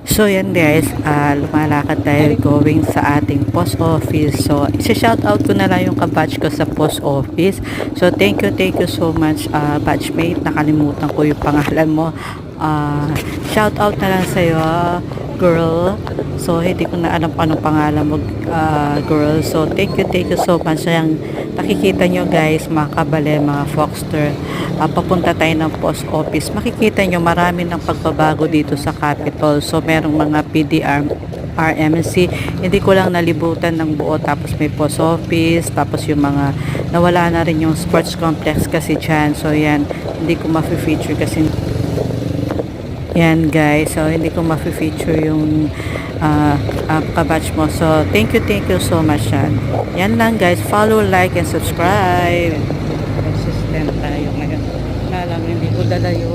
So yan guys, lumalakad tayo going sa ating post office. So isi-shoutout ko na lang yung kabatch ko sa post office. So thank you so much batchmate. Nakalimutan ko yung pangalan mo. Shoutout na lang sa'yo girl. So hindi ko na alam kung anong pangalan mo girl. So thank you so much. Yung nakikita nyo guys, mga kabale, mga Foxter, papunta tayo ng post office. Makikita nyo marami ng pagbabago dito sa Capitol. So merong mga PDR RMC, hindi ko lang nalibutan ng buo, tapos may post office, tapos yung mga nawala na rin yung sports complex kasi dyan. So yan, hindi ko ma-feature kasi yan guys, so hindi ko ma-feature yung kabatch mo. So thank you so much yan. Yan lang guys, follow, like, and subscribe. Consistent tayo ngayon. Wala lang, hindi ko dala yung